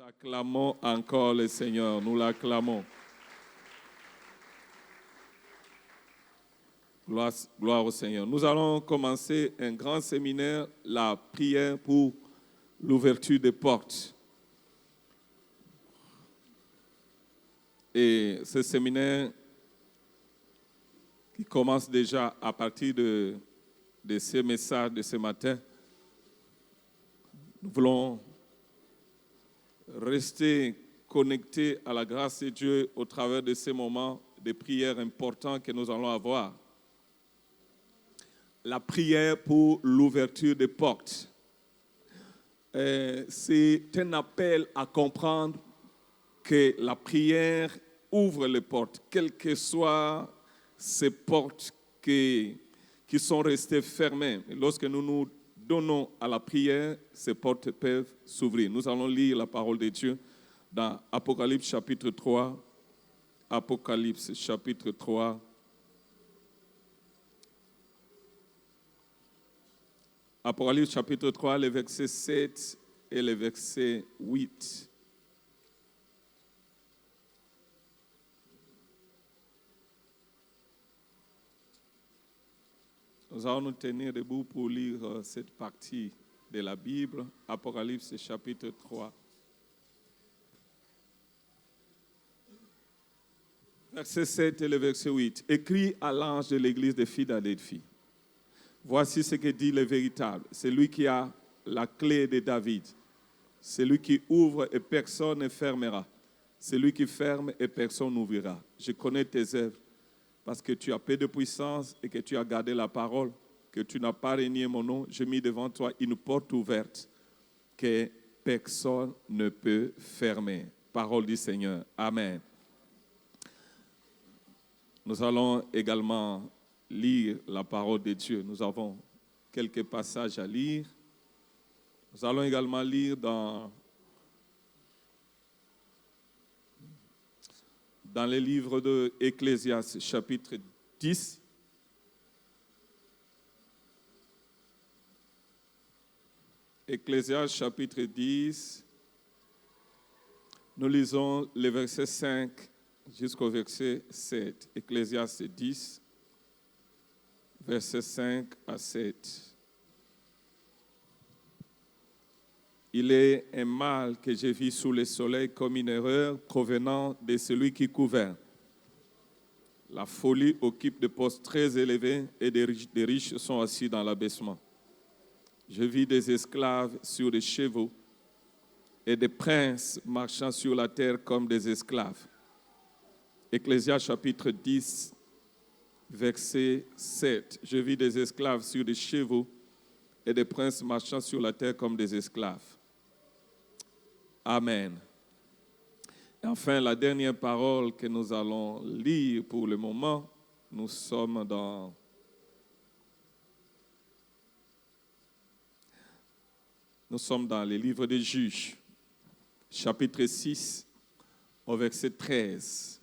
Acclamons encore le Seigneur, nous l'acclamons. Gloire au Seigneur. Nous allons commencer un grand séminaire, la prière pour l'ouverture des portes. Et ce séminaire qui commence déjà à partir de ce message de ce matin, nous voulons rester connectés à la grâce de Dieu au travers de ces moments de prière importants que nous allons avoir. La prière pour l'ouverture des portes. C'est un appel à comprendre que la prière ouvre les portes, quelles que soient ces portes qui sont restées fermées. Lorsque nous nous donnons à la prière, ces portes peuvent s'ouvrir. Nous allons lire la parole de Dieu dans Apocalypse chapitre 3. Apocalypse chapitre 3. Apocalypse chapitre 3, les versets 7 et les versets 8. Nous allons nous tenir debout pour lire cette partie de la Bible, Apocalypse chapitre 3. Verset 7 et le verset 8. Écrit à l'ange de l'église de Philadelphie. Voici ce que dit le véritable, celui qui a la clé de David, celui qui ouvre et personne ne fermera, celui qui ferme et personne n'ouvrira. Je connais tes œuvres, parce que tu as peu de puissance et que tu as gardé la parole, que tu n'as pas renié mon nom. J'ai mis devant toi une porte ouverte que personne ne peut fermer. Parole du Seigneur. Amen. Nous allons également lire la parole de Dieu. Nous avons quelques passages à lire. Nous allons également lire dans le livre de Ecclésiaste, chapitre 10. Ecclésiaste, chapitre 10. Nous lisons le verset 5 jusqu'au verset 7. Ecclésiaste 10, verset 5 à 7. Il est un mal que j'ai vu sous le soleil comme une erreur provenant de celui qui gouverne. La folie occupe des postes très élevés et des riches sont assis dans l'abaissement. Je vis des esclaves sur des chevaux et des princes marchant sur la terre comme des esclaves. Ecclésiaste chapitre 10, verset 7. Je vis des esclaves sur des chevaux et des princes marchant sur la terre comme des esclaves. Amen. Et enfin, la dernière parole que nous allons lire pour le moment, nous sommes dans le livre des Juges, chapitre 6, au verset 13.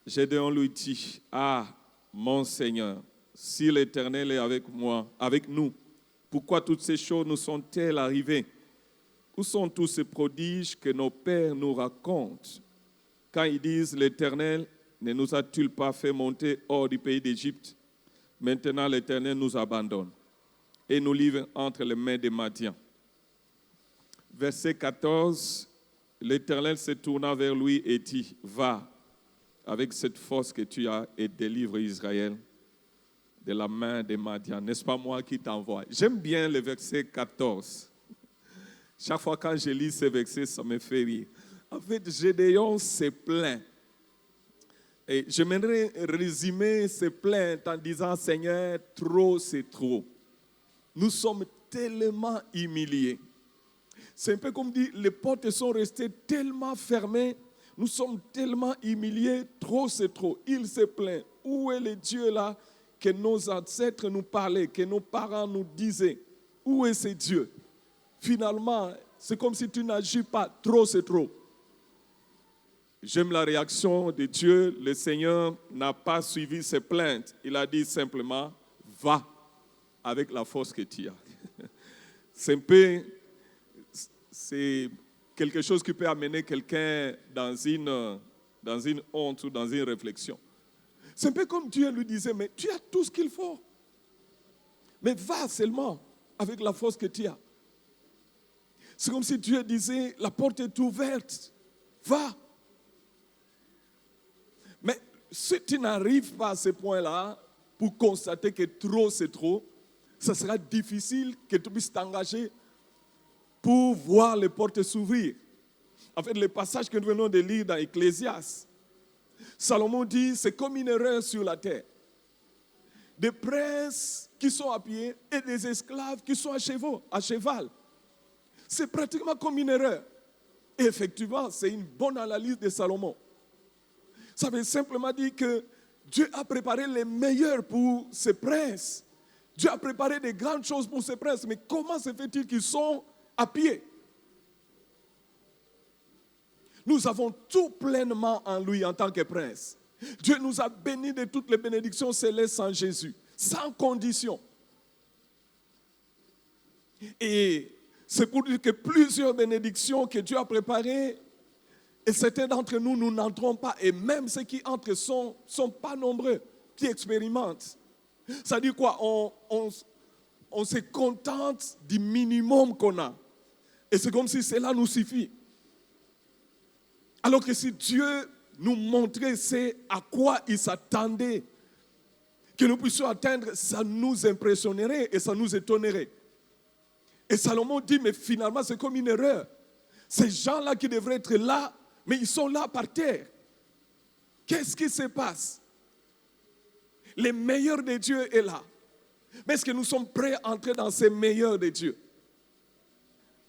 Gédéon lui dit, « Ah, mon Seigneur, si l'Éternel est avec nous, pourquoi toutes ces choses nous sont-elles arrivées? Où sont tous ces prodiges que nos pères nous racontent? Quand ils disent, l'Éternel ne nous a-t-il pas fait monter hors du pays d'Égypte? Maintenant l'Éternel nous abandonne et nous livre entre les mains des Madians. » Verset 14, l'Éternel se tourna vers lui et dit, « Va, avec cette force que tu as et délivre Israël de la main des Madians. » N'est-ce pas moi qui t'envoie? J'aime bien le verset 14. Chaque fois quand je lis ce verset, ça me fait rire. En fait, Gédéon se plaint. Et j'aimerais résumer ses plaintes en disant, Seigneur, trop c'est trop. Nous sommes tellement humiliés. C'est un peu comme dit, les portes sont restées tellement fermées. Nous sommes tellement humiliés, trop c'est trop. Il se plaint. Où est le Dieu là que nos ancêtres nous parlaient, que nos parents nous disaient? Où est ce Dieu? Finalement, c'est comme si tu n'agis pas. Trop c'est trop. J'aime la réaction de Dieu. Le Seigneur n'a pas suivi ses plaintes. Il a dit simplement, va avec la force que tu as. C'est un peu, c'est quelque chose qui peut amener quelqu'un dans une honte ou dans une réflexion. C'est un peu comme Dieu lui disait, mais tu as tout ce qu'il faut. Mais va seulement avec la force que tu as. C'est comme si Dieu disait, la porte est ouverte, va. Mais si tu n'arrives pas à ce point-là, pour constater que trop c'est trop, ça sera difficile que tu puisses t'engager pour voir les portes s'ouvrir. En fait, le passage que nous venons de lire dans Ecclésiaste, Salomon dit, c'est comme une erreur sur la terre. Des princes qui sont à pied et des esclaves qui sont à cheval. C'est pratiquement comme une erreur. Et effectivement, c'est une bonne analyse de Salomon. Ça veut simplement dire que Dieu a préparé les meilleurs pour ces princes. Dieu a préparé des grandes choses pour ces princes. Mais comment se fait-il qu'ils sont à pied? Nous avons tout pleinement en lui en tant que prince. Dieu nous a bénis de toutes les bénédictions célestes en Jésus, sans condition. Et c'est pour dire que plusieurs bénédictions que Dieu a préparées, et certains d'entre nous, nous n'entrons pas. Et même ceux qui entrent sont pas nombreux, qui expérimentent. Ça dit quoi? On se contente du minimum qu'on a. Et c'est comme si cela nous suffit. Alors que si Dieu nous montrait c'est à quoi il s'attendait que nous puissions atteindre, ça nous impressionnerait et ça nous étonnerait. Et Salomon dit, mais finalement c'est comme une erreur. Ces gens-là qui devraient être là, mais ils sont là par terre. Qu'est-ce qui se passe? Le meilleur de Dieu est là. Mais est-ce que nous sommes prêts à entrer dans ces meilleurs de Dieu?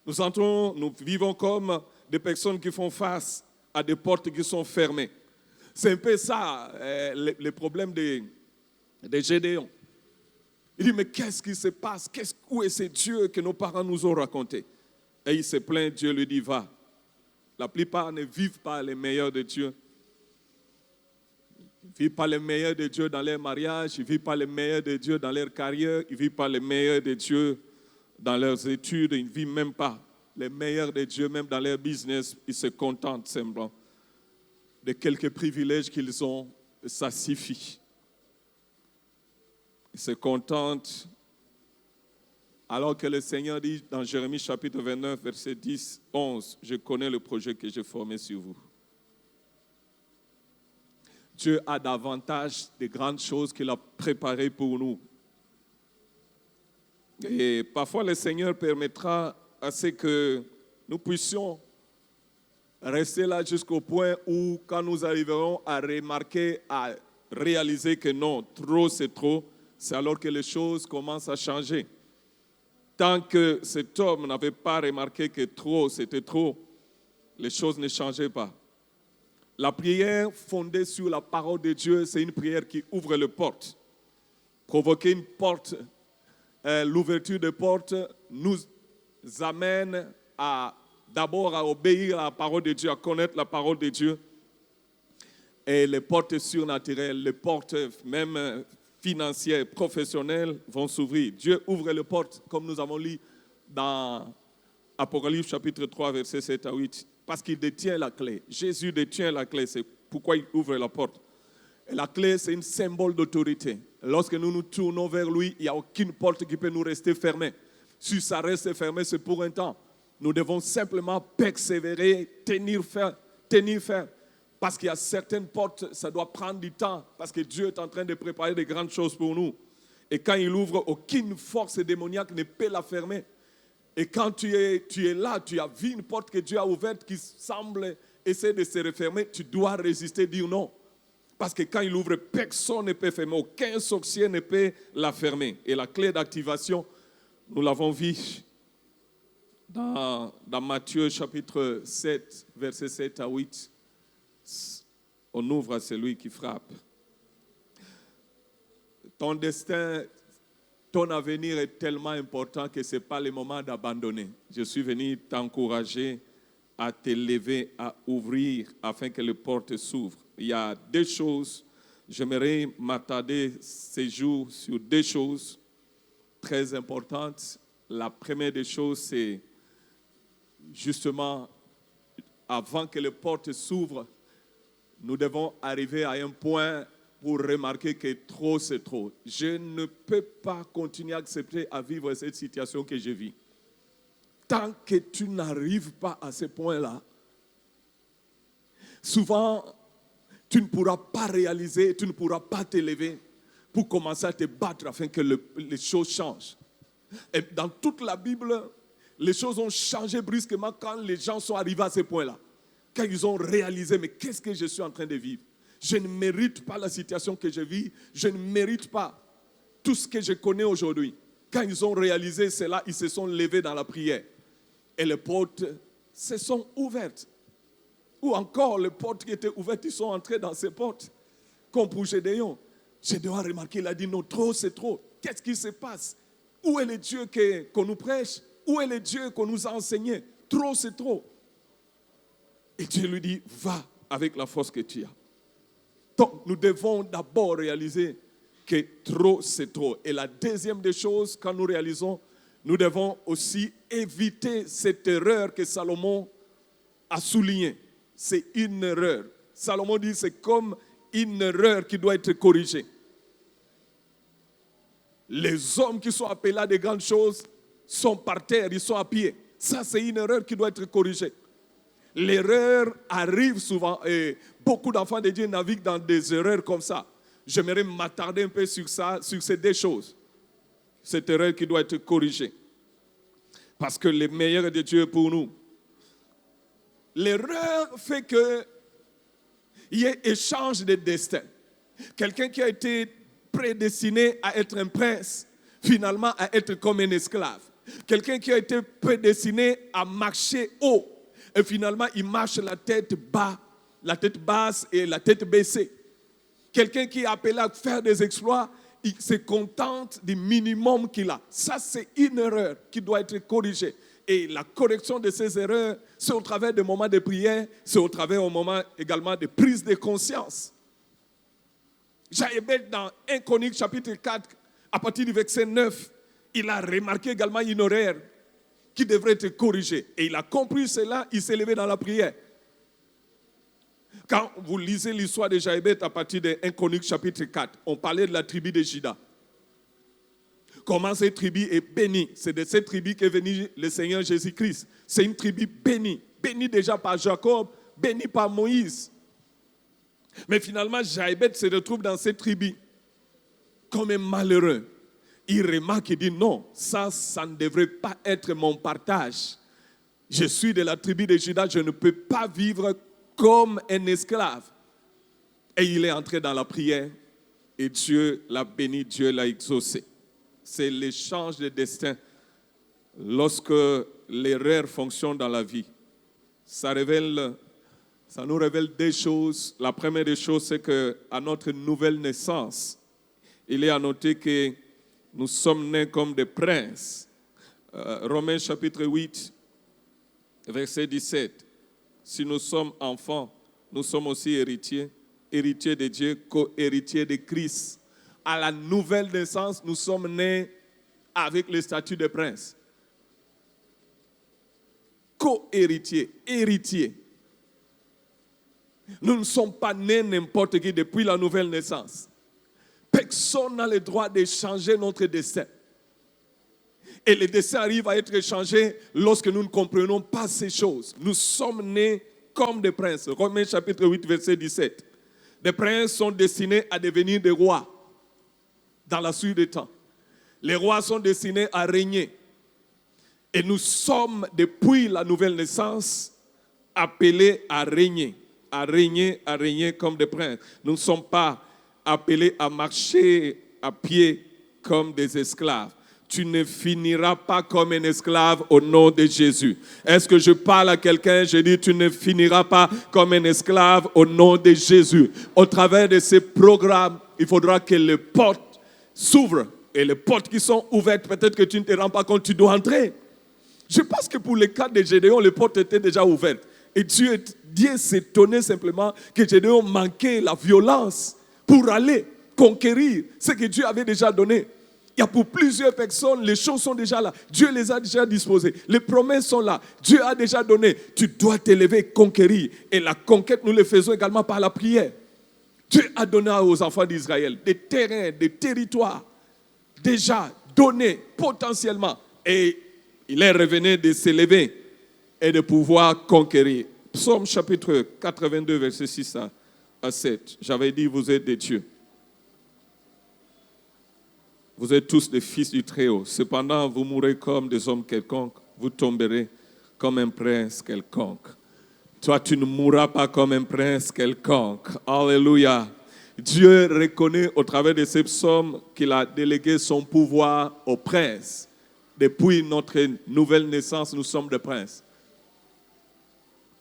Nous vivons comme des personnes qui font face à des portes qui sont fermées. C'est un peu ça, le problème de Gédéon. Il dit, mais qu'est-ce qui se passe? Où est ce Dieu que nos parents nous ont raconté? Et il se plaint, Dieu lui dit, va. La plupart ne vivent pas les meilleurs de Dieu. Ils ne vivent pas les meilleurs de Dieu dans leur mariage, ils ne vivent pas les meilleurs de Dieu dans leur carrière, ils ne vivent pas les meilleurs de Dieu dans leurs études, ils ne vivent même pas les meilleurs de Dieu, même dans leur business. Ils se contentent simplement de quelques privilèges qu'ils ont, ça suffit. Ils se contentent, alors que le Seigneur dit dans Jérémie chapitre 29, verset 10, 11, « Je connais le projet que j'ai formé sur vous. » Dieu a davantage de grandes choses qu'il a préparées pour nous. Et parfois, le Seigneur permettra à ce que nous puissions rester là jusqu'au point où, quand nous arriverons à remarquer, à réaliser que non, trop c'est trop, c'est alors que les choses commencent à changer. Tant que cet homme n'avait pas remarqué que trop c'était trop, les choses ne changeaient pas. La prière fondée sur la parole de Dieu, c'est une prière qui ouvre les portes. Provoquer une porte, l'ouverture de portes nous amène d'abord à obéir à la parole de Dieu, à connaître la parole de Dieu. Et les portes surnaturelles, les portes même financières, professionnelles vont s'ouvrir. Dieu ouvre les portes, comme nous avons lu dans Apocalypse chapitre 3, versets 7 à 8. Parce qu'il détient la clé. Jésus détient la clé, c'est pourquoi il ouvre la porte. Et la clé, c'est un symbole d'autorité. Lorsque nous nous tournons vers lui, il n'y a aucune porte qui peut nous rester fermée. Si ça reste fermé, c'est pour un temps. Nous devons simplement persévérer, tenir ferme. Parce qu'il y a certaines portes, ça doit prendre du temps. Parce que Dieu est en train de préparer de grandes choses pour nous. Et quand il ouvre, aucune force démoniaque ne peut la fermer. Et quand tu es là, tu as vu une porte que Dieu a ouverte qui semble essayer de se refermer, tu dois résister, dire non. Parce que quand il ouvre, personne ne peut fermer, aucun sorcier ne peut la fermer. Et la clé d'activation, nous l'avons vu dans Matthieu chapitre 7, versets 7 à 8. On ouvre à celui qui frappe. Ton destin, ton avenir est tellement important que ce n'est pas le moment d'abandonner. Je suis venu t'encourager à te lever, à ouvrir afin que les portes s'ouvrent. Il y a deux choses, j'aimerais m'attarder ces jours sur deux choses très importantes. La première des choses, c'est justement avant que les portes s'ouvrent, nous devons arriver à un point pour remarquer que trop, c'est trop. Je ne peux pas continuer à accepter à vivre cette situation que je vis. Tant que tu n'arrives pas à ce point-là, souvent, tu ne pourras pas réaliser, tu ne pourras pas t'élever pour commencer à te battre afin que les choses changent. Et dans toute la Bible, les choses ont changé brusquement quand les gens sont arrivés à ce point-là. Quand ils ont réalisé, mais qu'est-ce que je suis en train de vivre? Je ne mérite pas la situation que je vis. Je ne mérite pas tout ce que je connais aujourd'hui. Quand ils ont réalisé cela, ils se sont levés dans la prière. Et les portes se sont ouvertes. Ou encore, les portes qui étaient ouvertes, ils sont entrés dans ces portes. Comme pour Gédéon. Gédéon a remarqué, il a dit non, trop c'est trop. Qu'est-ce qui se passe? Où est le Dieu qu'on nous prêche? Où est le Dieu qu'on nous a enseigné? Trop c'est trop. Et Dieu lui dit, va avec la force que tu as. Donc, nous devons d'abord réaliser que trop, c'est trop. Et la deuxième des choses, quand nous réalisons, nous devons aussi éviter cette erreur que Salomon a soulignée. C'est une erreur. Salomon dit, c'est comme une erreur qui doit être corrigée. Les hommes qui sont appelés à de grandes choses sont par terre, ils sont à pied. Ça, c'est une erreur qui doit être corrigée. L'erreur arrive souvent et beaucoup d'enfants de Dieu naviguent dans des erreurs comme ça. J'aimerais m'attarder un peu sur ça, sur ces deux choses. Cette erreur qui doit être corrigée. Parce que le meilleur de Dieu est pour nous. L'erreur fait qu'il y ait échange de destin. Quelqu'un qui a été prédestiné à être un prince, finalement à être comme un esclave. Quelqu'un qui a été prédestiné à marcher haut, et finalement il marche la tête basse et la tête baissée. Quelqu'un qui est appelé à faire des exploits, il se contente du minimum qu'il a. Ça, c'est une erreur qui doit être corrigée. Et la correction de ces erreurs, c'est au travers des moments de prière, c'est au travers au moment également de prise de conscience. Jaébet, dans 1 Chronique chapitre 4, à partir du verset 9, il a remarqué également une erreur qui devrait être corrigée. Et il a compris cela, il s'est levé dans la prière. Quand vous lisez l'histoire de Jaébet à partir de 1 Chronique chapitre 4, on parlait de la tribu de Juda. Comment cette tribu est bénie. C'est de cette tribu qu'est venu le Seigneur Jésus-Christ. C'est une tribu bénie. Bénie déjà par Jacob, bénie par Moïse. Mais finalement, Jaébet se retrouve dans cette tribu comme un malheureux. Il remarque, il dit non, ça ne devrait pas être mon partage. Je suis de la tribu de Juda, je ne peux pas vivre comme un esclave. Et il est entré dans la prière et Dieu l'a béni, Dieu l'a exaucé. C'est l'échange de destin. Lorsque l'erreur fonctionne dans la vie, ça nous révèle deux choses. La première des choses, c'est qu'à notre nouvelle naissance, il est à noter que nous sommes nés comme des princes. Romains chapitre 8, verset 17. Si nous sommes enfants, nous sommes aussi héritiers, héritiers de Dieu, co-héritiers de Christ. À la nouvelle naissance, nous sommes nés avec le statut de prince. Co-héritiers, héritiers. Nous ne sommes pas nés n'importe qui depuis la nouvelle naissance. Personne n'a le droit de changer notre destin. Et le destin arrive à être changé lorsque nous ne comprenons pas ces choses. Nous sommes nés comme des princes. Romains chapitre 8, verset 17. Les princes sont destinés à devenir des rois dans la suite des temps. Les rois sont destinés à régner. Et nous sommes, depuis la nouvelle naissance, appelés à régner. À régner comme des princes. Nous ne sommes pas appelés à marcher à pied comme des esclaves. Tu ne finiras pas comme un esclave au nom de Jésus. Est-ce que je parle à quelqu'un? Je dis, tu ne finiras pas comme un esclave au nom de Jésus. Au travers de ces programmes, il faudra que les portes s'ouvrent. Et les portes qui sont ouvertes, peut-être que tu ne te rends pas compte, tu dois entrer. Je pense que pour le cas de Gédéon, les portes étaient déjà ouvertes. Et Dieu s'étonnait simplement que Gédéon manquait la violence pour aller conquérir ce que Dieu avait déjà donné. Il y a pour plusieurs personnes, les choses sont déjà là. Dieu les a déjà disposées. Les promesses sont là. Dieu a déjà donné. Tu dois t'élever, conquérir. Et la conquête, nous le faisons également par la prière. Dieu a donné aux enfants d'Israël des terrains, des territoires déjà donnés potentiellement. Et il est revenu de s'élever et de pouvoir conquérir. Psaume chapitre 82, verset 6 à 7. J'avais dit, vous êtes des dieux. Vous êtes tous des fils du Très-Haut. Cependant, vous mourrez comme des hommes quelconques. Vous tomberez comme un prince quelconque. Toi, tu ne mourras pas comme un prince quelconque. Alléluia. Dieu reconnaît au travers de ces psaumes qu'il a délégué son pouvoir au prince. Depuis notre nouvelle naissance, nous sommes des princes.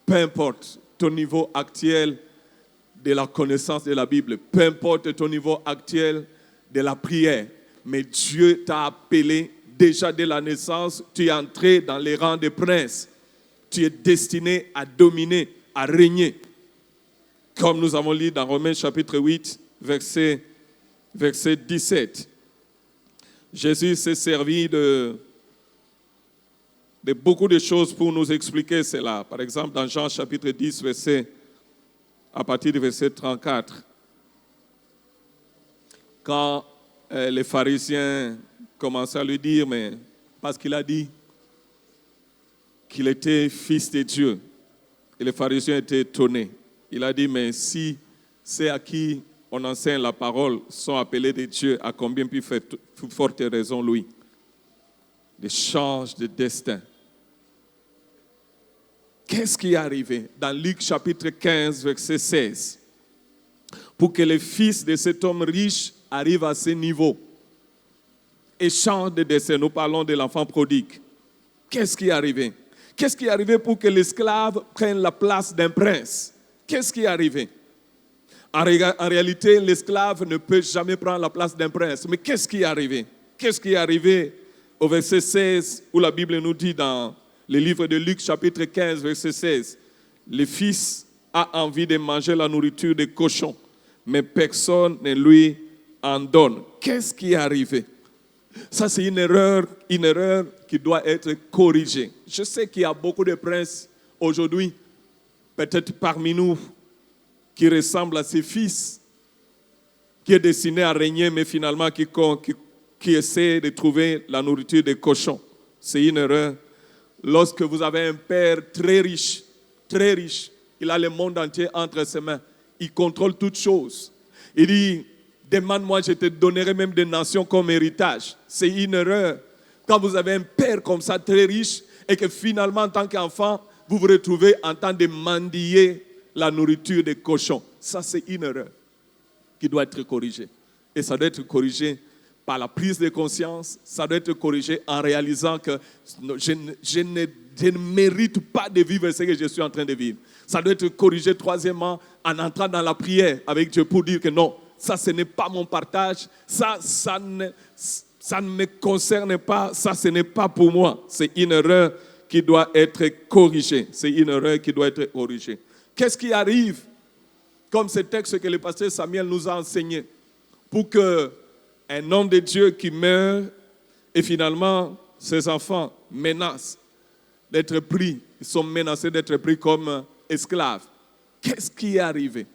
Peu importe ton niveau actuel de la connaissance de la Bible, peu importe ton niveau actuel de la prière, mais Dieu t'a appelé déjà dès la naissance, tu es entré dans les rangs des princes. Tu es destiné à dominer, à régner. Comme nous avons lu dans Romains chapitre 8, verset 17. Jésus s'est servi de beaucoup de choses pour nous expliquer cela. Par exemple, dans Jean chapitre 10, à partir du verset 34, quand les pharisiens commençaient à lui dire, mais parce qu'il a dit qu'il était fils de Dieu, et les pharisiens étaient étonnés. Il a dit, mais si c'est à qui on enseigne la parole sont appelés de Dieu, à combien plus forte raison lui? Des changes de destin. Qu'est-ce qui est arrivé dans Luc chapitre 15, verset 16? Pour que le fils de cet homme riche arrive à ce niveau et change de destin. Nous parlons de l'enfant prodigue. Qu'est-ce qui est arrivé? Qu'est-ce qui est arrivé pour que l'esclave prenne la place d'un prince? Qu'est-ce qui est arrivé? En réalité, l'esclave ne peut jamais prendre la place d'un prince. Mais qu'est-ce qui est arrivé? Qu'est-ce qui est arrivé au verset 16 où la Bible nous dit dans le livre de Luc chapitre 15, verset 16, le fils a envie de manger la nourriture des cochons, mais personne ne lui en donne. Qu'est-ce qui est arrivé? Ça, c'est une erreur qui doit être corrigée. Je sais qu'il y a beaucoup de princes aujourd'hui, peut-être parmi nous, qui ressemblent à ces fils, qui est destiné à régner, mais finalement qui essaie de trouver la nourriture des cochons. C'est une erreur. Lorsque vous avez un père très riche, il a le monde entier entre ses mains, il contrôle toutes choses. Il dit, demande-moi, je te donnerai même des nations comme héritage. C'est une erreur. Quand vous avez un père comme ça, très riche, et que finalement, en tant qu'enfant, vous vous retrouvez en train de mendier la nourriture des cochons. Ça, c'est une erreur qui doit être corrigée. Et ça doit être corrigé par la prise de conscience. Ça doit être corrigé en réalisant que je ne mérite pas de vivre ce que je suis en train de vivre. Ça doit être corrigé, troisièmement, en entrant dans la prière avec Dieu pour dire que non, ça, ce n'est pas mon partage. Ça ne me concerne pas. Ça, ce n'est pas pour moi. C'est une erreur qui doit être corrigée. C'est une erreur qui doit être corrigée. Qu'est-ce qui arrive, comme ce texte que le pasteur Samuel nous a enseigné, pour qu'un homme de Dieu qui meurt et finalement ses enfants menacent d'être pris, ils sont menacés d'être pris comme esclaves. Qu'est-ce qui est arrivé?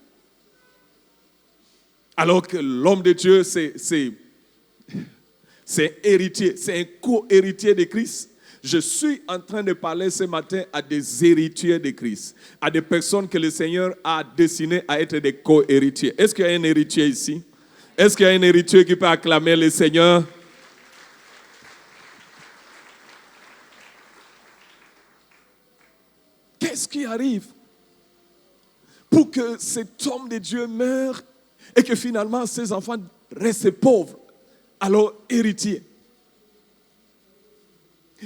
Alors que l'homme de Dieu, c'est héritier, c'est un co-héritier de Christ. Je suis en train de parler ce matin à des héritiers de Christ, à des personnes que le Seigneur a destinées à être des co-héritiers. Est-ce qu'il y a un héritier ici? Est-ce qu'il y a un héritier qui peut acclamer le Seigneur? Qu'est-ce qui arrive pour que cet homme de Dieu meure et que finalement ses enfants restent pauvres, alors héritiers?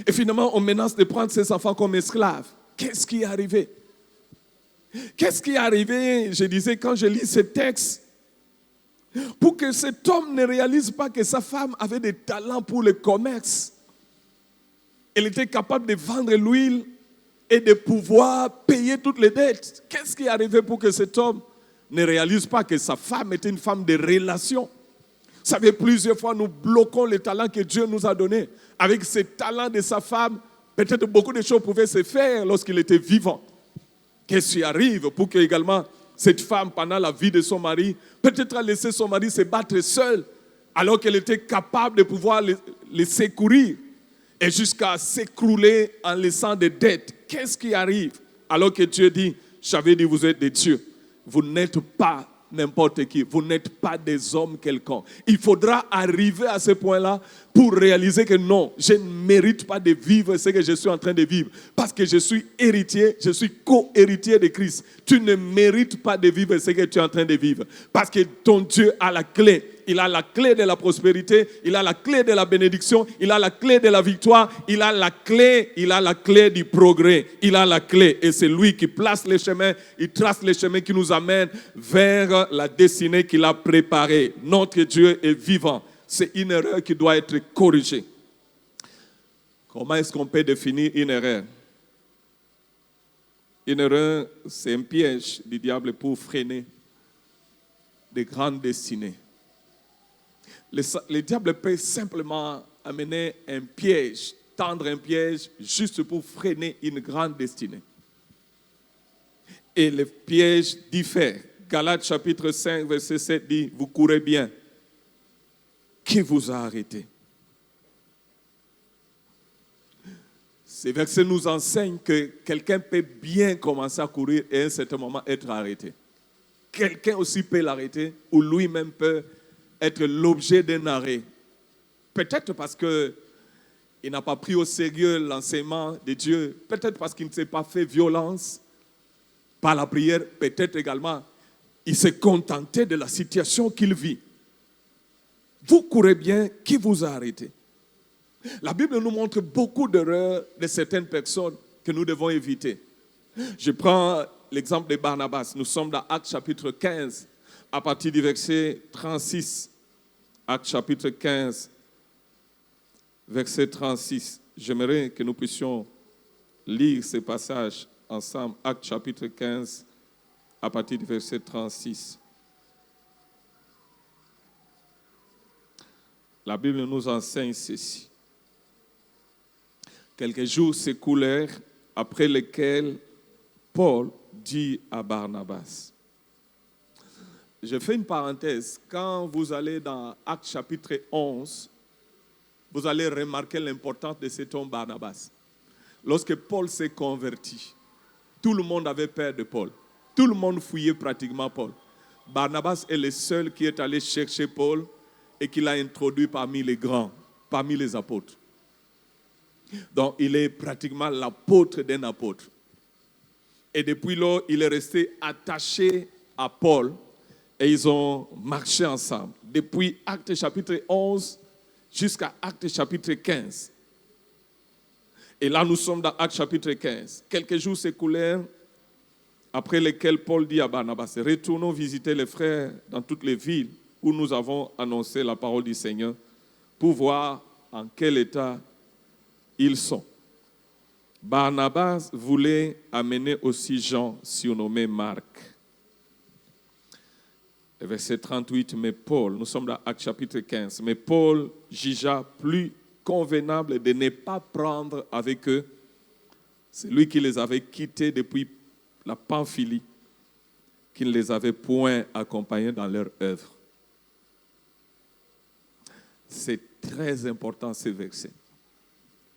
Et finalement, on menace de prendre ses enfants comme esclaves. Qu'est-ce qui est arrivé? Qu'est-ce qui est arrivé, je disais, quand je lis ce texte, pour que cet homme ne réalise pas que sa femme avait des talents pour le commerce. Elle était capable de vendre l'huile et de pouvoir payer toutes les dettes. Qu'est-ce qui est arrivé pour que cet homme ne réalise pas que sa femme était une femme de relation? savez, plusieurs fois, nous bloquons les talents que Dieu nous a donnés. Avec ces talents de sa femme, peut-être beaucoup de choses pouvaient se faire lorsqu'il était vivant. Qu'est-ce qui arrive pour que également cette femme, pendant la vie de son mari, peut-être a laissé son mari se battre seul, alors qu'elle était capable de pouvoir les secourir, et jusqu'à s'écrouler en laissant des dettes. Qu'est-ce qui arrive? Alors que Dieu dit, j'avais dit, vous êtes des dieux. Vous n'êtes pas n'importe qui. Vous n'êtes pas des hommes quelconques. Il faudra arriver à ce point-là pour réaliser que non, je ne mérite pas de vivre ce que je suis en train de vivre. Parce que je suis héritier, je suis co-héritier de Christ. Tu ne mérites pas de vivre ce que tu es en train de vivre. Parce que ton Dieu a la clé. Il a la clé de la prospérité, il a la clé de la bénédiction, il a la clé de la victoire, il a la clé du progrès, il a la clé. Et c'est lui qui place les chemins, il trace les chemins qui nous amènent vers la destinée qu'il a préparée. Notre Dieu est vivant. C'est une erreur qui doit être corrigée. Comment est-ce qu'on peut définir une erreur? Une erreur, c'est un piège du diable pour freiner des grandes destinées. Le diable peut simplement amener un piège, tendre un piège juste pour freiner une grande destinée. Et le piège diffère. Galates chapitre 5, verset 7 dit, vous courez bien. Qui vous a arrêté? Ces versets nous enseignent que quelqu'un peut bien commencer à courir et à un certain moment être arrêté. Quelqu'un aussi peut l'arrêter ou lui-même peut être l'objet d'un arrêt. Peut-être parce qu'il n'a pas pris au sérieux l'enseignement de Dieu. Peut-être parce qu'il ne s'est pas fait violence par la prière. Peut-être également, il s'est contenté de la situation qu'il vit. Vous courez bien, qui vous a arrêté? La Bible nous montre beaucoup d'erreurs de certaines personnes que nous devons éviter. Je prends l'exemple de Barnabas. Nous sommes dans Actes chapitre 15. À partir du verset 36, Actes chapitre 15, verset 36. J'aimerais que nous puissions lire ce passage ensemble. Actes chapitre 15, à partir du verset 36. La Bible nous enseigne ceci. Quelques jours s'écoulèrent après lesquels Paul dit à Barnabas. Je fais une parenthèse. Quand vous allez dans Actes chapitre 11, vous allez remarquer l'importance de cet homme Barnabas. Lorsque Paul s'est converti, tout le monde avait peur de Paul. Tout le monde fouillait pratiquement Paul. Barnabas est le seul qui est allé chercher Paul et qui l'a introduit parmi les grands, parmi les apôtres. Donc, il est pratiquement l'apôtre d'un apôtre. Et depuis lors, il est resté attaché à Paul et ils ont marché ensemble. Depuis Actes chapitre 11 jusqu'à Actes chapitre 15. Et là, nous sommes dans Actes chapitre 15. Quelques jours s'écoulèrent après lesquels Paul dit à Barnabas, retournons visiter les frères dans toutes les villes où nous avons annoncé la parole du Seigneur pour voir en quel état ils sont. Barnabas voulait amener aussi Jean, surnommé Marc. Verset 38, mais Paul, nous sommes dans Actes chapitre 15, mais Paul jugea plus convenable de ne pas prendre avec eux celui qui les avait quittés depuis la Pamphylie, qui ne les avait point accompagnés dans leur œuvre. C'est très important ce verset.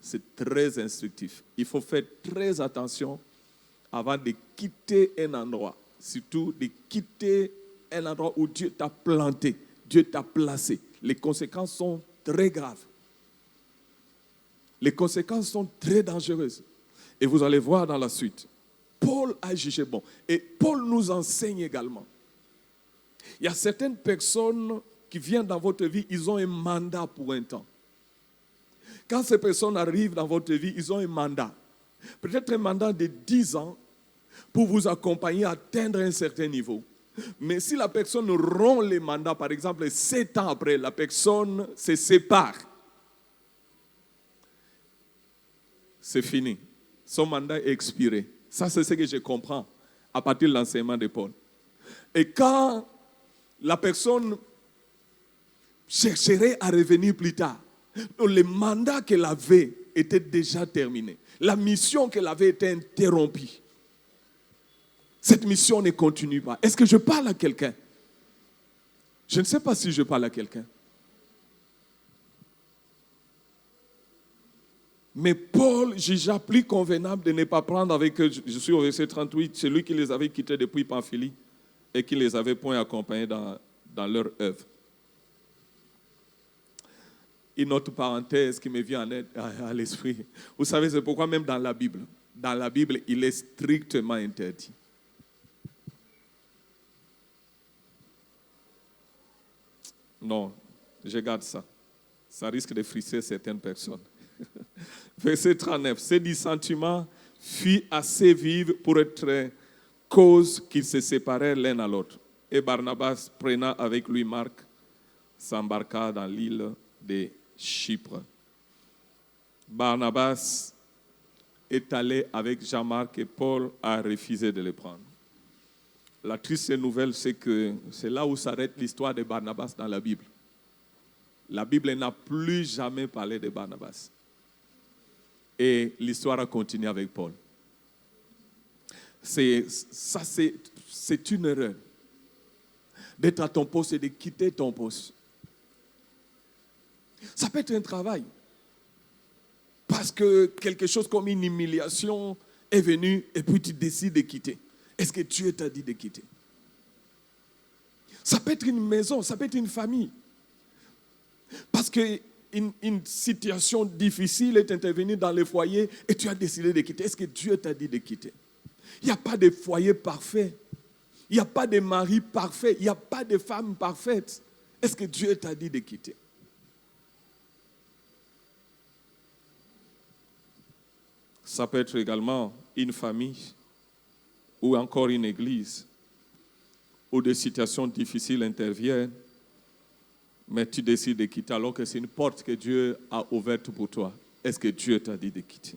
C'est très instructif. Il faut faire très attention avant de quitter un endroit. Surtout de quitter un endroit où Dieu t'a planté, Dieu t'a placé. Les conséquences sont très graves. Les conséquences sont très dangereuses. Et vous allez voir dans la suite. Paul a jugé bon. Et Paul nous enseigne également. Il y a certaines personnes qui viennent dans votre vie, ils ont un mandat pour un temps. Quand ces personnes arrivent dans votre vie, ils ont un mandat. Peut-être un mandat de 10 ans pour vous accompagner à atteindre un certain niveau. Mais si la personne rompt les mandats, par exemple, 7 ans après, la personne se sépare. C'est fini. Son mandat est expiré. Ça, c'est ce que je comprends à partir de l'enseignement de Paul. Et quand la personne chercherait à revenir plus tard. Donc, le mandat qu'elle avait était déjà terminé. La mission qu'elle avait été interrompue. Cette mission ne continue pas. Est-ce que je parle à quelqu'un? Je ne sais pas si je parle à quelqu'un. Mais Paul jugea plus convenable de ne pas prendre avec eux, je suis au verset 38, celui qui les avait quittés depuis Pamphylie et qui les avait point accompagnés dans leur œuvre. Une autre parenthèse qui me vient à l'esprit. Vous savez, c'est pourquoi même dans la Bible, il est strictement interdit. Non, je garde ça. Ça risque de frisser certaines personnes. Verset 39. Ces dissentiments furent assez vifs pour être cause qu'ils se séparèrent l'un à l'autre. Et Barnabas, prenant avec lui Marc, s'embarqua dans l'île de Chypre. Barnabas est allé avec Jean-Marc et Paul a refusé de le prendre. La triste nouvelle, c'est que c'est là où s'arrête l'histoire de Barnabas dans la Bible. La Bible n'a plus jamais parlé de Barnabas. Et l'histoire a continué avec Paul. C'est une erreur d'être à ton poste et de quitter ton poste. Ça peut être un travail. Parce que quelque chose comme une humiliation est venue et puis tu décides de quitter. Est-ce que Dieu t'a dit de quitter? Ça peut être une maison, ça peut être une famille. Parce qu'une situation difficile est intervenue dans le foyer et tu as décidé de quitter. Est-ce que Dieu t'a dit de quitter? Il n'y a pas de foyer parfait. Il n'y a pas de mari parfait. Il n'y a pas de femme parfaite. Est-ce que Dieu t'a dit de quitter? Ça peut être également une famille ou encore une église où des situations difficiles interviennent, mais tu décides de quitter alors que c'est une porte que Dieu a ouverte pour toi. Est-ce que Dieu t'a dit de quitter?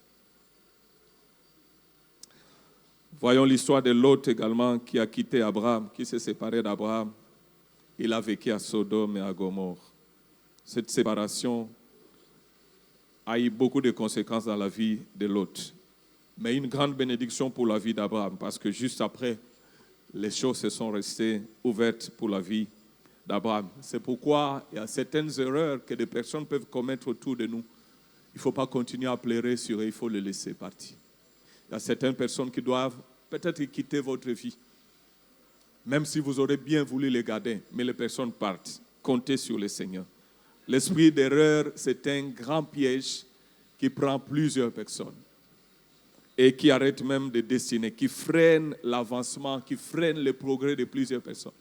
Voyons l'histoire de Lot également qui a quitté Abraham, qui s'est séparé d'Abraham. Il a vécu à Sodome et à Gomorrhe. Cette séparation a eu beaucoup de conséquences dans la vie de Lot. Mais une grande bénédiction pour la vie d'Abraham, parce que juste après, les choses se sont restées ouvertes pour la vie d'Abraham. C'est pourquoi il y a certaines erreurs que des personnes peuvent commettre autour de nous. Il ne faut pas continuer à pleurer sur eux, il faut les laisser partir. Il y a certaines personnes qui doivent peut-être quitter votre vie, même si vous aurez bien voulu les garder, mais les personnes partent. Comptez sur le Seigneur. L'esprit d'erreur, c'est un grand piège qui prend plusieurs personnes et qui arrête même des destinées, qui freine l'avancement, qui freine le progrès de plusieurs personnes.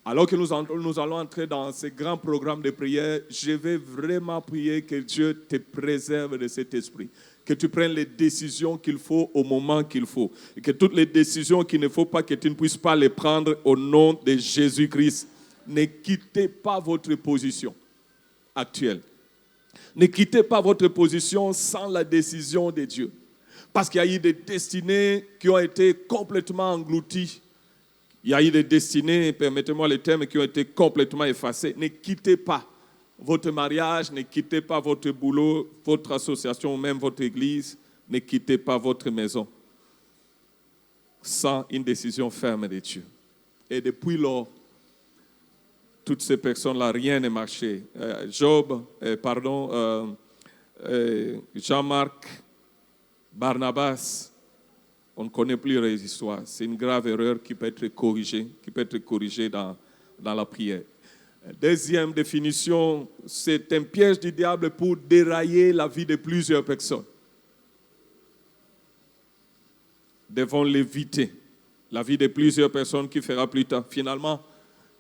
Alors que nous allons entrer dans ce grand programme de prière, je vais vraiment prier que Dieu te préserve de cet esprit. Que tu prennes les décisions qu'il faut au moment qu'il faut. Et que toutes les décisions qu'il ne faut pas, que tu ne puisses pas les prendre au nom de Jésus-Christ. Ne quittez pas votre position actuelle. Ne quittez pas votre position sans la décision de Dieu. Parce qu'il y a eu des destinées qui ont été complètement englouties. Il y a eu des destinées, permettez-moi le terme, qui ont été complètement effacées. Ne quittez pas votre mariage, ne quittez pas votre boulot, votre association ou même votre église. Ne quittez pas votre maison sans une décision ferme de Dieu. Et depuis lors, toutes ces personnes-là, rien n'a marché. Jean-Marc, Barnabas, on ne connaît plus les histoires. C'est une grave erreur qui peut être corrigée, dans la prière. Deuxième définition, c'est un piège du diable pour dérailler la vie de plusieurs personnes. Devons l'éviter. La vie de plusieurs personnes qui fera plus tard. Finalement,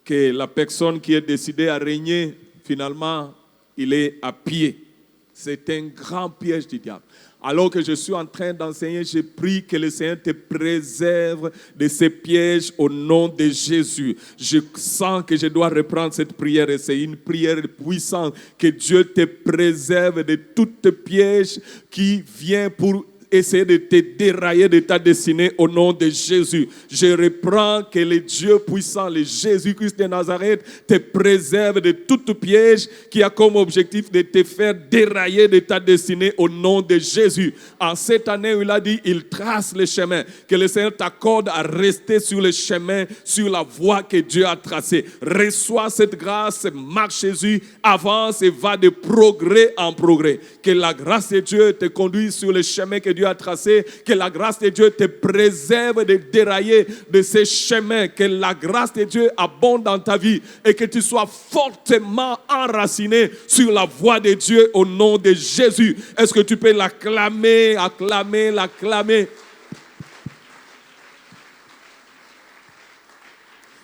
que la personne qui est décidée à régner, finalement, il est à pied. C'est un grand piège du diable. Alors que je suis en train d'enseigner, je prie que le Seigneur te préserve de ces pièges au nom de Jésus. Je sens que je dois reprendre cette prière et c'est une prière puissante. Que Dieu te préserve de tout piège qui vient pour essayer de te dérailler de ta destinée au nom de Jésus. Je reprends que le Dieu puissant, le Jésus-Christ de Nazareth, te préserve de tout piège qui a comme objectif de te faire dérailler de ta destinée au nom de Jésus. En cette année où il a dit, il trace le chemin, que le Seigneur t'accorde à rester sur le chemin, sur la voie que Dieu a tracée. Reçois cette grâce, marche Jésus, avance et va de progrès en progrès. Que la grâce de Dieu te conduise sur le chemin que Dieu a tracé, que la grâce de Dieu te préserve de dérailler de ces chemins, que la grâce de Dieu abonde dans ta vie et que tu sois fortement enraciné sur la voie de Dieu au nom de Jésus. Est-ce que tu peux l'acclamer, acclamer, l'acclamer?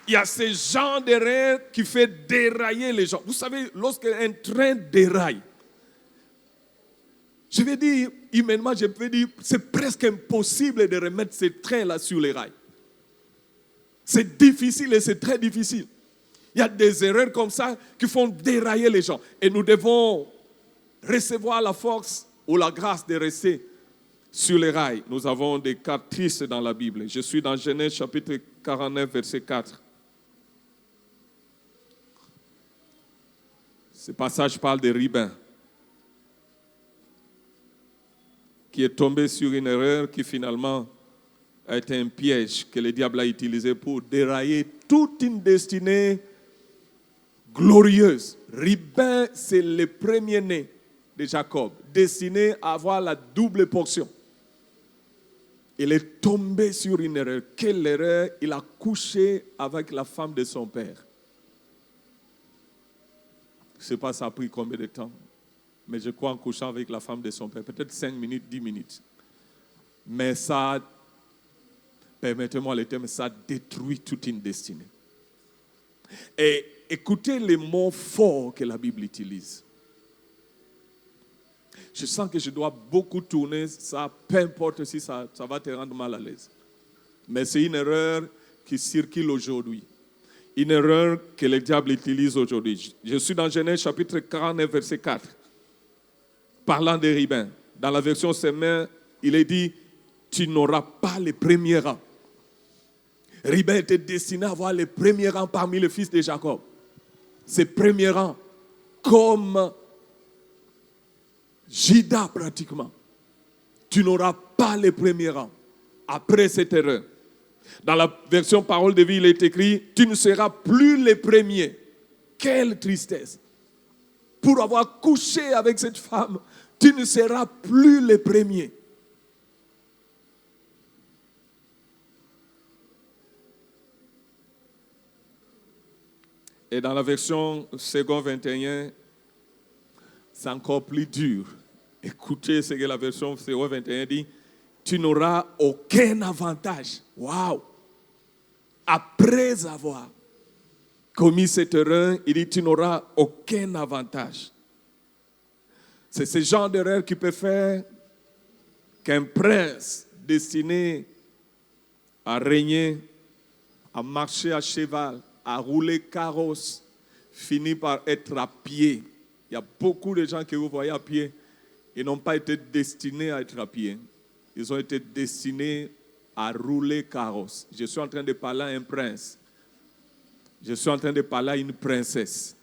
Il y a ce genre d'erreur qui fait dérailler les gens. Vous savez, lorsqu'un train déraille, je vais dire, humainement, je peux dire, c'est presque impossible de remettre ce train-là sur les rails. C'est difficile et c'est très difficile. Il y a des erreurs comme ça qui font dérailler les gens. Et nous devons recevoir la force ou la grâce de rester sur les rails. Nous avons des cas tristes dans la Bible. Je suis dans Genèse chapitre 49, verset 4. Ce passage parle de Ribin, qui est tombé sur une erreur qui finalement a été un piège que le diable a utilisé pour dérailler toute une destinée glorieuse. Ribin, c'est le premier-né de Jacob, destiné à avoir la double portion. Il est tombé sur une erreur. Quelle erreur? Il a couché avec la femme de son père. Je ne sais pas ça a pris combien de temps, mais je crois en couchant avec la femme de son père, peut-être 5 minutes, 10 minutes. Mais ça, permettez-moi le terme, ça détruit toute une destinée. Et écoutez les mots forts que la Bible utilise. Je sens que je dois beaucoup tourner ça, peu importe si ça va te rendre mal à l'aise. Mais c'est une erreur qui circule aujourd'hui. Une erreur que le diable utilise aujourd'hui. Je suis dans Genèse chapitre 49, verset 4. Parlant de Ribin. Dans la version Semeur, il est dit, tu n'auras pas le premier rang. Ribin était destiné à avoir le premier rang parmi les fils de Jacob. Ce premier rang, comme Judas pratiquement. Tu n'auras pas le premier rang après cette erreur. Dans la version Parole de vie, il est écrit, tu ne seras plus le premier. Quelle tristesse. Pour avoir couché avec cette femme, tu ne seras plus le premier. Et dans la version second 21, c'est encore plus dur. Écoutez ce que la version second 21 dit. Tu n'auras aucun avantage. Waouh! Après avoir commis cette erreur, il dit tu n'auras aucun avantage. C'est ce genre d'erreur qui peut faire qu'un prince destiné à régner, à marcher à cheval, à rouler carrosse, finit par être à pied. Il y a beaucoup de gens que vous voyez à pied, ils n'ont pas été destinés à être à pied. Ils ont été destinés à rouler carrosse. Je suis en train de parler à un prince. Je suis en train de parler à une princesse.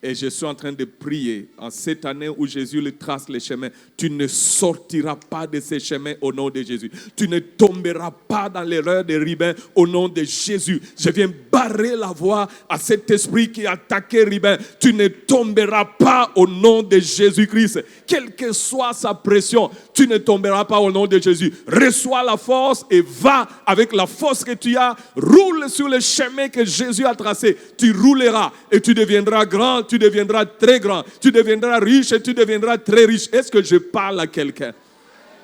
Et je suis en train de prier en cette année où Jésus lui trace les chemins. Tu ne sortiras pas de ces chemins au nom de Jésus. Tu ne tomberas pas dans l'erreur des Ribin au nom de Jésus. Je viens barrer la voie à cet esprit qui a attaqué Ribin. Tu ne tomberas pas au nom de Jésus-Christ. Quelle que soit sa pression, tu ne tomberas pas au nom de Jésus. Reçois la force et va avec la force que tu as. Roule sur le chemin que Jésus a tracé. Tu rouleras et tu deviendras grand. Tu deviendras très grand, tu deviendras riche et tu deviendras très riche. Est-ce que je parle à quelqu'un?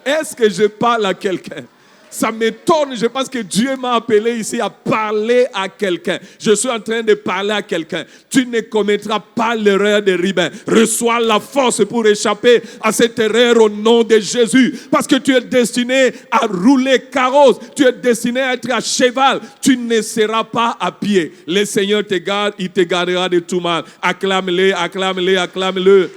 Est-ce que je parle à quelqu'un? Ça m'étonne, je pense que Dieu m'a appelé ici à parler à quelqu'un. Je suis en train de parler à quelqu'un. Tu ne commettras pas l'erreur de Ribin. Reçois la force pour échapper à cette erreur au nom de Jésus. Parce que tu es destiné à rouler carrosse. Tu es destiné à être à cheval. Tu ne seras pas à pied. Le Seigneur te garde, il te gardera de tout mal. Acclame-le, acclame-le, acclame-le.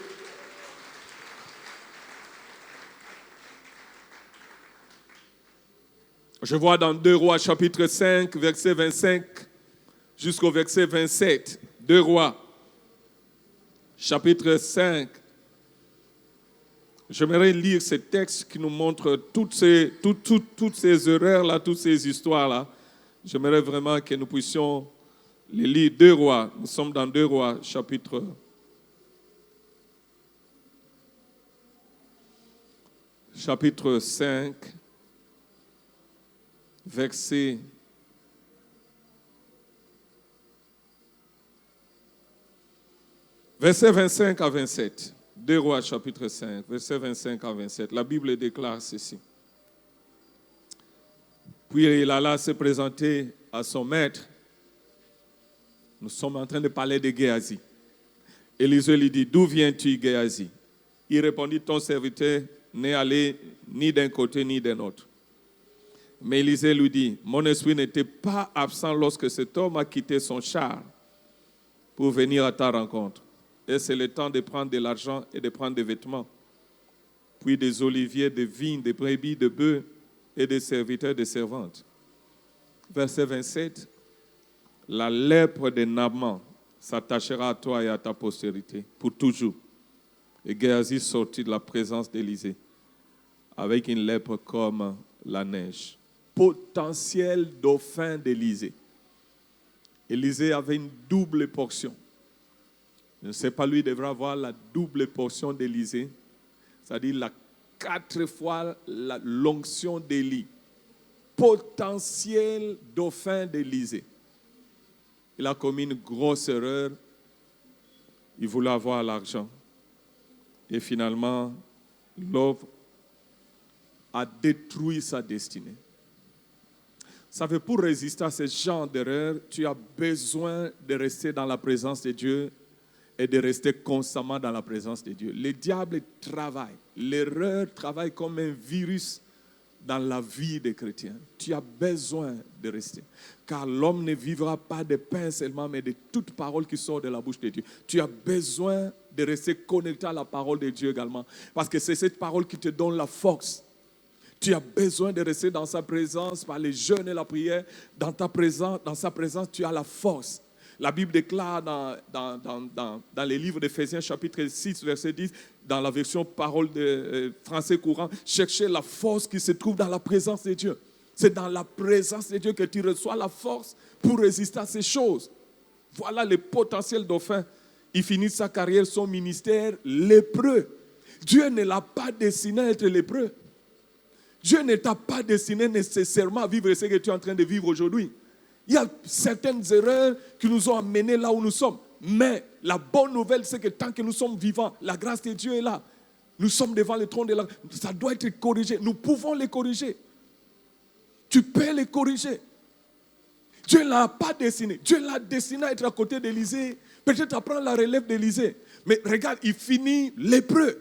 Je vois dans 2 Rois chapitre 5, verset 25 jusqu'au verset 27. 2 Rois chapitre 5. J'aimerais lire ce texte qui nous montre toutes ces erreurs-là, toutes ces histoires-là. J'aimerais vraiment que nous puissions les lire. 2 Rois. Nous sommes dans 2 Rois chapitre 5. Verset 25 à 27. 2 Rois chapitre 5, verset 25 à 27. La Bible déclare ceci. Puis il alla se présenter à son maître. Nous sommes en train de parler de Géasi. Élisée lui dit, d'où viens-tu, Géasi? Il répondit, ton serviteur n'est allé ni d'un côté ni d'un autre. Mais Élisée lui dit, mon esprit n'était pas absent lorsque cet homme a quitté son char pour venir à ta rencontre. Et c'est le temps de prendre de l'argent et de prendre des vêtements, puis des oliviers, des vignes, des brebis, des bœufs et des serviteurs, des servantes. Verset 27, la lèpre de Naaman s'attachera à toi et à ta postérité pour toujours. Et Géasi sortit de la présence d'Élisée avec une lèpre comme la neige. Potentiel dauphin d'Élisée. Élisée avait une double portion. Je ne sais pas, lui devra avoir la double portion d'Élisée, c'est-à-dire la 4 fois l'onction d'Élie. Potentiel dauphin d'Élisée. Il a commis une grosse erreur. Il voulait avoir l'argent. Et finalement, l'œuvre a détruit sa destinée. Ça fait, pour résister à ce genre d'erreur, tu as besoin de rester dans la présence de Dieu et de rester constamment dans la présence de Dieu. Le diable travaille. L'erreur travaille comme un virus dans la vie des chrétiens. Tu as besoin de rester. Car l'homme ne vivra pas de pain seulement, mais de toute parole qui sort de la bouche de Dieu. Tu as besoin de rester connecté à la parole de Dieu également. Parce que c'est cette parole qui te donne la force. Tu as besoin de rester dans sa présence par les jeûnes et la prière. Dans sa présence, tu as la force. La Bible déclare dans les livres d'Éphésiens chapitre 6, verset 10, dans la version parole de français courant, cherchez la force qui se trouve dans la présence de Dieu. C'est dans la présence de Dieu que tu reçois la force pour résister à ces choses. Voilà le potentiel dauphin. Il finit sa carrière, son ministère lépreux. Dieu ne l'a pas destiné à être lépreux. Dieu ne t'a pas destiné nécessairement à vivre ce que tu es en train de vivre aujourd'hui. Il y a certaines erreurs qui nous ont amenés là où nous sommes. Mais la bonne nouvelle, c'est que tant que nous sommes vivants, la grâce de Dieu est là. Nous sommes devant le trône de la grâce. Ça doit être corrigé. Nous pouvons les corriger. Tu peux les corriger. Dieu ne l'a pas destiné. Dieu l'a destiné à être à côté d'Élisée. Peut-être à prendre la relève d'Élisée. Mais regarde, il finit lépreux.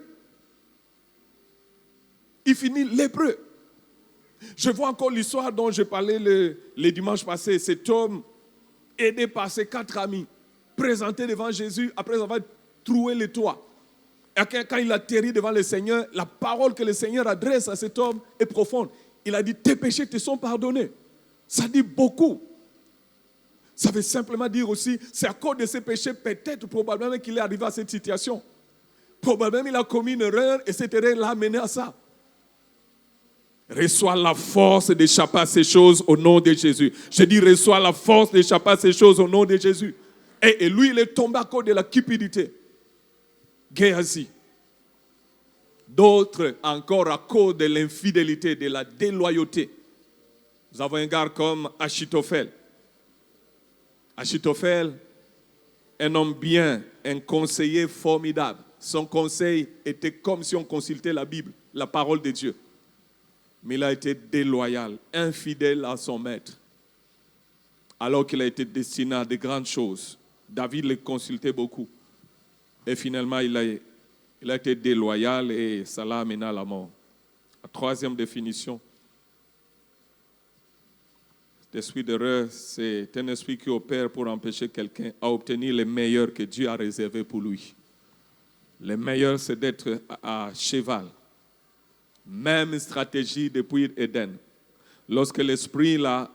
Il finit lépreux. Je vois encore l'histoire dont je parlais le dimanche passé. Cet homme, aidé par ses 4 amis, présenté devant Jésus après avoir troué le toit. Et quand il atterrit devant le Seigneur, la parole que le Seigneur adresse à cet homme est profonde. Il a dit, tes péchés te sont pardonnés. Ça dit beaucoup. Ça veut simplement dire aussi, c'est à cause de ses péchés, peut-être, probablement qu'il est arrivé à cette situation. Probablement il a commis une erreur et cette erreur l'a amené à ça. Reçois la force d'échapper à ces choses au nom de Jésus. Je dis, reçois la force d'échapper à ces choses au nom de Jésus. Et lui, il est tombé à cause de la cupidité. Géasi. D'autres encore à cause de l'infidélité, de la déloyauté. Nous avons un gars comme Achitophel. Achitophel, un homme bien, un conseiller formidable. Son conseil était comme si on consultait la Bible, la parole de Dieu. Mais il a été déloyal, infidèle à son maître. Alors qu'il a été destiné à de grandes choses. David le consultait beaucoup. Et finalement, il a été déloyal et ça l'a amené à la mort. La 3e définition. L'esprit d'erreur, c'est un esprit qui opère pour empêcher quelqu'un à obtenir le meilleur que Dieu a réservé pour lui. Le meilleur, c'est d'être à cheval. Même stratégie depuis Éden. Lorsque l'esprit là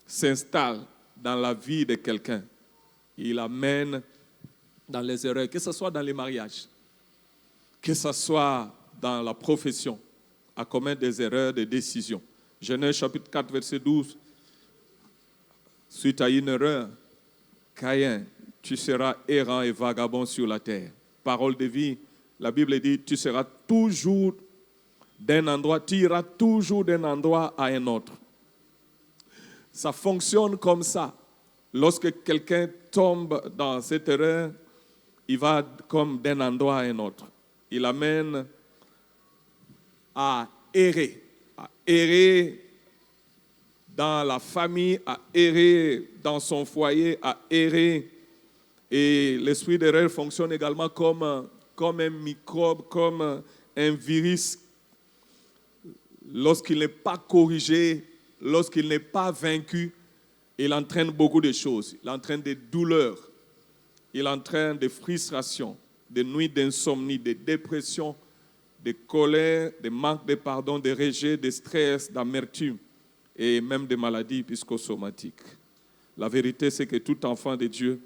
s'installe dans la vie de quelqu'un, il amène dans les erreurs, que ce soit dans les mariages, que ce soit dans la profession, à commettre des erreurs de décision. Genèse chapitre 4, verset 12. Suite à une erreur, Caïn, tu seras errant et vagabond sur la terre. Parole de vie, la Bible dit, tu seras toujours d'un endroit, tu iras toujours d'un endroit à un autre. Ça fonctionne comme ça. Lorsque quelqu'un tombe dans cette erreur, il va comme d'un endroit à un autre. Il amène à errer dans la famille, à errer dans son foyer, à errer. Et l'esprit d'erreur fonctionne également comme un microbe, comme un virus. Lorsqu'il n'est pas corrigé, lorsqu'il n'est pas vaincu, il entraîne beaucoup de choses. Il entraîne des douleurs, il entraîne des frustrations, des nuits d'insomnie, des dépressions, des colères, des manques de pardon, des rejets, des stress, d'amertume et même des maladies psychosomatiques. La vérité, c'est que tout enfant de Dieu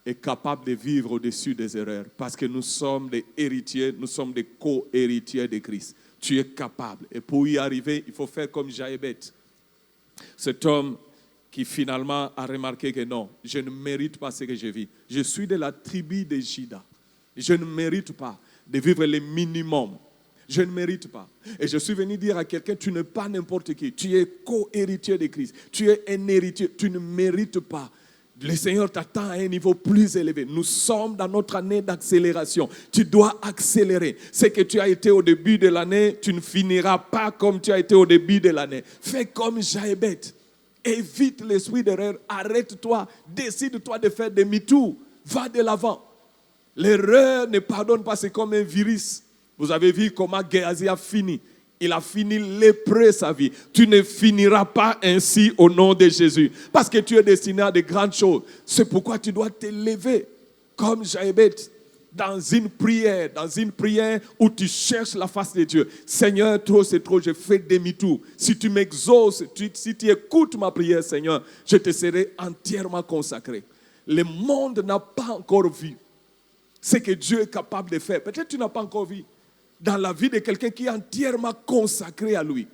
est capable de vivre au-dessus des erreurs parce que nous sommes des héritiers, nous sommes des co-héritiers de Christ. Tu es capable. Et pour y arriver, il faut faire comme Jaébet. Cet homme qui finalement a remarqué que non, je ne mérite pas ce que je vis. Je suis de la tribu de Juda. Je ne mérite pas de vivre le minimum. Je ne mérite pas. Et je suis venu dire à quelqu'un, tu n'es pas n'importe qui. Tu es co-héritier de Christ. Tu es un héritier. Tu ne mérites pas. Le Seigneur t'attend à un niveau plus élevé. Nous sommes dans notre année d'accélération. Tu dois accélérer. Ce que tu as été au début de l'année, tu ne finiras pas comme tu as été au début de l'année. Fais comme Jaébet. Évite l'esprit d'erreur. Arrête-toi. Décide-toi de faire demi-tour. Va de l'avant. L'erreur ne pardonne pas. C'est comme un virus. Vous avez vu comment Géasi a fini. Il a fini lépreux sa vie. Tu ne finiras pas ainsi au nom de Jésus. Parce que tu es destiné à de grandes choses. C'est pourquoi tu dois t'élever comme Jaébet dans une prière où tu cherches la face de Dieu. Seigneur, trop c'est trop, je fais demi-tour. Si tu m'exauces, si tu écoutes ma prière, Seigneur, je te serai entièrement consacré. Le monde n'a pas encore vu ce que Dieu est capable de faire. Peut-être que tu n'as pas encore vu dans la vie de quelqu'un qui est entièrement consacré à lui.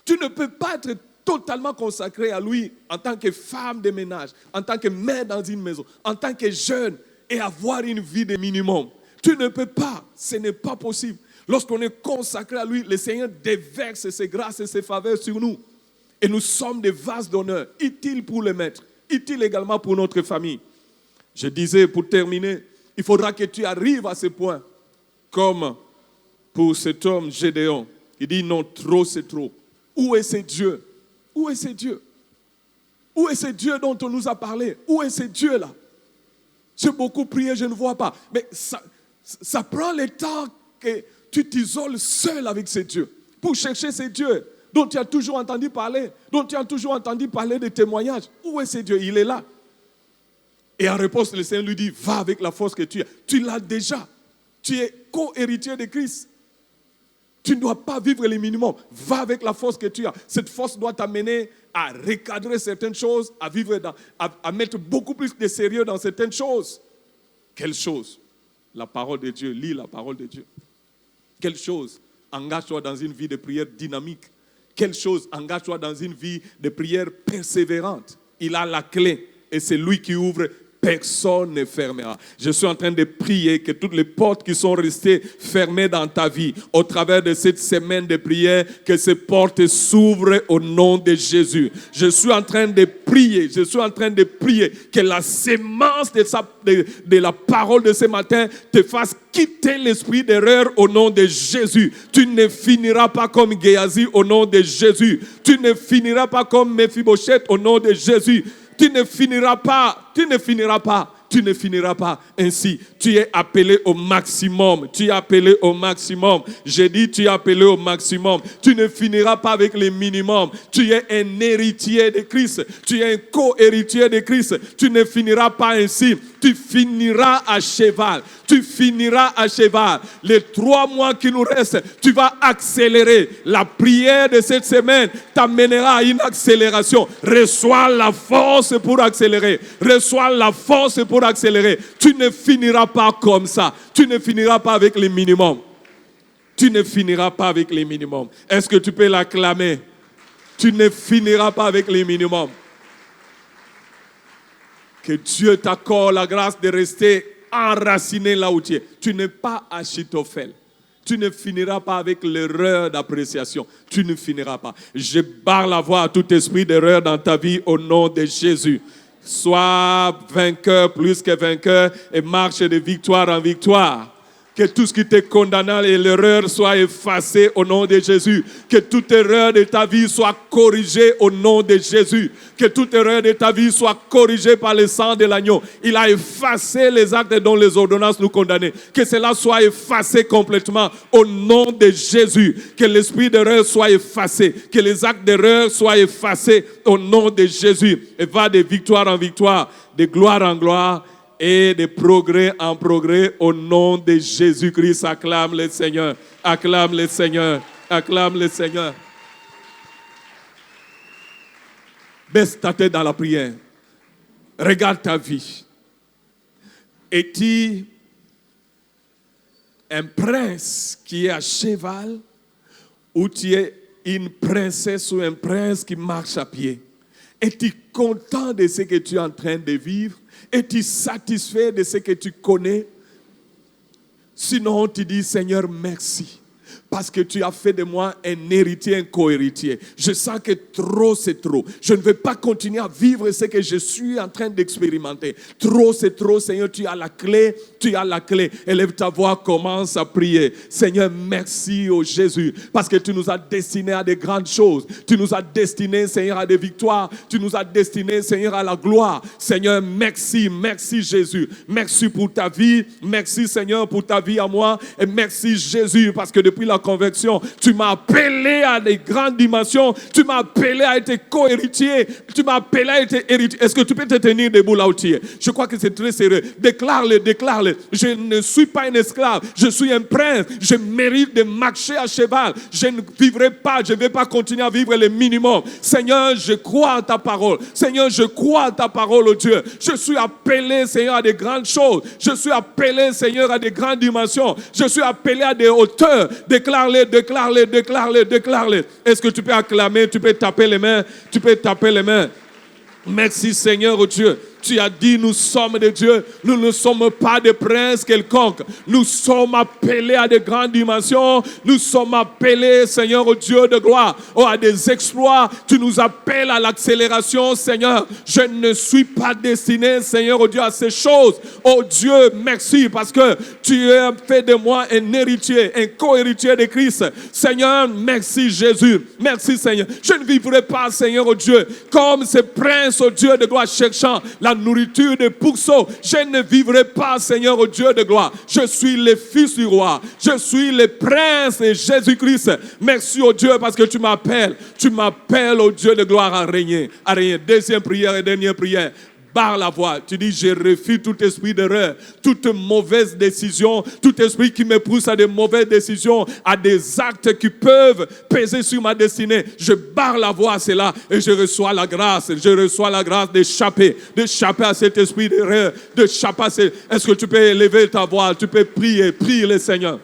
Tu ne peux pas être totalement consacré à lui en tant que femme de ménage, en tant que mère dans une maison, en tant que jeune et avoir une vie de minimum. Tu ne peux pas, ce n'est pas possible. Lorsqu'on est consacré à lui, le Seigneur déverse ses grâces et ses faveurs sur nous. Et nous sommes des vases d'honneur, utiles pour le maître, utiles également pour notre famille. Je disais, pour terminer, il faudra que tu arrives à ce point, comme pour cet homme Gédéon. Il dit non, trop c'est trop. Où est ce Dieu? Où est ce Dieu? Où est ce Dieu dont on nous a parlé? Où est ce Dieu-là? J'ai beaucoup prié, je ne vois pas. Mais ça prend le temps que tu t'isoles seul avec ce Dieu pour chercher ce Dieu dont tu as toujours entendu parler, dont tu as toujours entendu parler de témoignages. Où est ce Dieu? Il est là. Et en réponse, le Seigneur lui dit, va avec la force que tu as. Tu l'as déjà. Tu es co-héritier de Christ. Tu ne dois pas vivre les minimums. Va avec la force que tu as. Cette force doit t'amener à recadrer certaines choses, à vivre à mettre beaucoup plus de sérieux dans certaines choses. Quelle chose? La parole de Dieu. Lis la parole de Dieu. Quelle chose? Engage-toi dans une vie de prière dynamique. Quelle chose? Engage-toi dans une vie de prière persévérante. Il a la clé et c'est lui qui ouvre. Personne ne fermera. Je suis en train de prier que toutes les portes qui sont restées fermées dans ta vie, au travers de cette semaine de prière, que ces portes s'ouvrent au nom de Jésus. Je suis en train de prier, que la sémence de la parole de ce matin te fasse quitter l'esprit d'erreur au nom de Jésus. Tu ne finiras pas comme Géasi au nom de Jésus. Tu ne finiras pas comme Méphibosheth au nom de Jésus. Tu ne finiras pas Tu ne finiras pas ainsi. Tu es appelé au maximum. Tu es appelé au maximum. J'ai dit, tu es appelé au maximum. Tu ne finiras pas avec les minimums. Tu es un héritier de Christ. Tu es un co-héritier de Christ. Tu ne finiras pas ainsi. Tu finiras à cheval. Tu finiras à cheval. Les 3 mois qui nous restent, tu vas accélérer. La prière de cette semaine t'amènera à une accélération. Reçois la force pour accélérer. Reçois la force pour accélérer. Tu ne finiras pas comme ça. Tu ne finiras pas avec les minimums. Tu ne finiras pas avec les minimums. Est-ce que tu peux l'acclamer? Tu ne finiras pas avec les minimums. Que Dieu t'accorde la grâce de rester enraciné là où tu es. Tu n'es pas Achitophel. Tu ne finiras pas avec l'erreur d'appréciation. Tu ne finiras pas. Je barre la voie à tout esprit d'erreur dans ta vie au nom de Jésus. Sois vainqueur plus que vainqueur et marche de victoire en victoire. Que tout ce qui te condamne et l'erreur soit effacé au nom de Jésus. Que toute erreur de ta vie soit corrigée au nom de Jésus. Que toute erreur de ta vie soit corrigée par le sang de l'agneau. Il a effacé les actes dont les ordonnances nous condamnaient. Que cela soit effacé complètement au nom de Jésus. Que l'esprit d'erreur soit effacé. Que les actes d'erreur soient effacés au nom de Jésus. Et va de victoire en victoire, de gloire en gloire, et de progrès en progrès au nom de Jésus-Christ. Acclame le Seigneur, acclame le Seigneur, acclame le Seigneur. Baisse ta tête dans la prière. Regarde ta vie. Es-tu un prince qui est à cheval ou tu es une princesse ou un prince qui marche à pied? Es-tu content de ce que tu es en train de vivre? Es-tu satisfait de ce que tu connais? Sinon, tu dis, Seigneur, merci. Parce que tu as fait de moi un héritier, un co-héritier. Je sens que trop, c'est trop. Je ne veux pas continuer à vivre ce que je suis en train d'expérimenter. Trop, c'est trop. Seigneur, tu as la clé. Tu as la clé. Élève ta voix, commence à prier. Seigneur, merci au Jésus. Parce que tu nous as destinés à de grandes choses. Tu nous as destinés, Seigneur, à des victoires. Tu nous as destinés, Seigneur, à la gloire. Seigneur, merci. Merci, Jésus. Merci pour ta vie. Merci, Seigneur, pour ta vie à moi. Et merci, Jésus, parce que depuis la conversion, tu m'as appelé à des grandes dimensions, tu m'as appelé à être co-héritier, tu m'as appelé à être héritier. Est-ce que tu peux te tenir debout là où tu es? Je crois que c'est très sérieux. Déclare-le, déclare-le. Je ne suis pas un esclave, je suis un prince, je mérite de marcher à cheval. Je ne vivrai pas, je ne vais pas continuer à vivre les minimums. Seigneur, je crois en ta parole. Seigneur, je crois en ta parole, oh Dieu. Je suis appelé, Seigneur, à des grandes choses. Je suis appelé, Seigneur, à des grandes dimensions. Je suis appelé à des hauteurs. Déclare-le, déclare-le, déclare-le, déclare-le. Est-ce que tu peux acclamer, tu peux taper les mains, tu peux taper les mains. Merci Seigneur, oh Dieu. Tu as dit, nous sommes de Dieu. Nous ne sommes pas des princes quelconques. Nous sommes appelés à de grandes dimensions. Nous sommes appelés, Seigneur, au Dieu de gloire, à des exploits. Tu nous appelles à l'accélération, Seigneur. Je ne suis pas destiné, Seigneur, au Dieu, à ces choses. Oh Dieu, merci parce que tu as fait de moi un héritier, un co-héritier de Christ. Seigneur, merci Jésus. Merci Seigneur. Je ne vivrai pas, Seigneur, au Dieu, comme ces princes, au Dieu de gloire, cherchant la nourriture de pourceaux. Je ne vivrai pas, Seigneur, au Dieu de gloire. Je suis le fils du roi. Je suis le prince de Jésus-Christ. Merci au Dieu parce que tu m'appelles. Tu m'appelles au Dieu de gloire à régner. À régner. Deuxième prière et dernière prière. Barre la voix. Tu dis, je refuse tout esprit d'erreur, toute mauvaise décision, tout esprit qui me pousse à des mauvaises décisions, à des actes qui peuvent peser sur ma destinée. Je barre la voix à cela et je reçois la grâce. Je reçois la grâce d'échapper à cet esprit d'erreur, d'échapper à cet... Est-ce que tu peux élever ta voix? Tu peux prier, prie le Seigneur.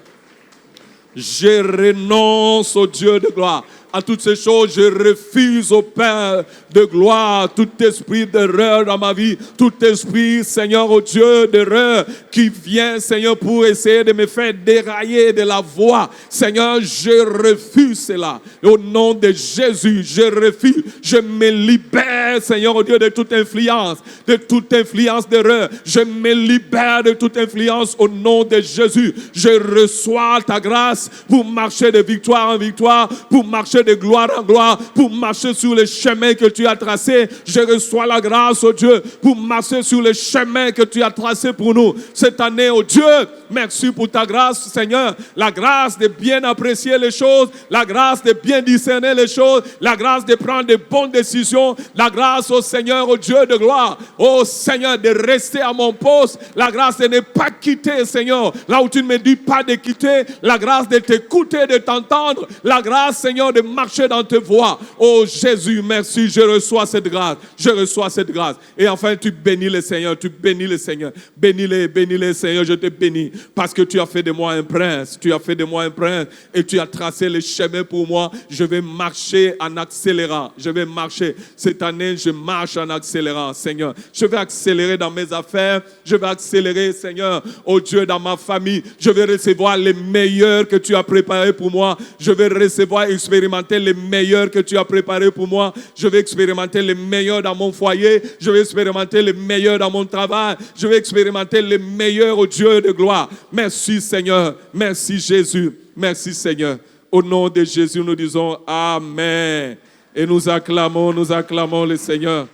Je renonce au Dieu de gloire. À toutes ces choses, je refuse au Père de gloire tout esprit d'erreur dans ma vie, tout esprit, Seigneur, au Dieu d'erreur qui vient, Seigneur, pour essayer de me faire dérailler de la voie. Seigneur, je refuse cela. Au nom de Jésus, je refuse. Je me libère, Seigneur, au Dieu, de toute influence d'erreur. Je me libère de toute influence au nom de Jésus. Je reçois ta grâce pour marcher de victoire en victoire, pour marcher de gloire en gloire pour marcher sur le chemin que tu as tracé. Je reçois la grâce, oh Dieu, pour marcher sur le chemin que tu as tracé pour nous cette année, oh Dieu. Merci pour ta grâce, Seigneur. La grâce de bien apprécier les choses, la grâce de bien discerner les choses, la grâce de prendre de bonnes décisions, la grâce, oh Seigneur, oh Dieu de gloire, oh Seigneur, de rester à mon poste, la grâce de ne pas quitter, Seigneur, là où tu ne me dis pas de quitter, la grâce de t'écouter, de t'entendre, la grâce, Seigneur, de marcher dans tes voies. Oh Jésus, merci, je reçois cette grâce, je reçois cette grâce. Et enfin, tu bénis le Seigneur, tu bénis le Seigneur. Bénis-les, Seigneur, je te bénis. Parce que tu as fait de moi un prince. Tu as fait de moi un prince. Et tu as tracé le chemin pour moi. Je vais marcher en accélérant. Je vais marcher. Cette année, je marche en accélérant, Seigneur. Je vais accélérer dans mes affaires. Je vais accélérer, Seigneur, oh Dieu, dans ma famille. Je vais recevoir les meilleurs que tu as préparés pour moi. Je vais recevoir, expérimenter les meilleurs que tu as préparés pour moi. Je vais expérimenter les meilleurs dans mon foyer. Je vais expérimenter les meilleurs dans mon travail. Je vais expérimenter les meilleurs, au Dieu de gloire. Merci Seigneur. Merci Jésus. Merci Seigneur. Au nom de Jésus, nous disons Amen. Et nous acclamons le Seigneur.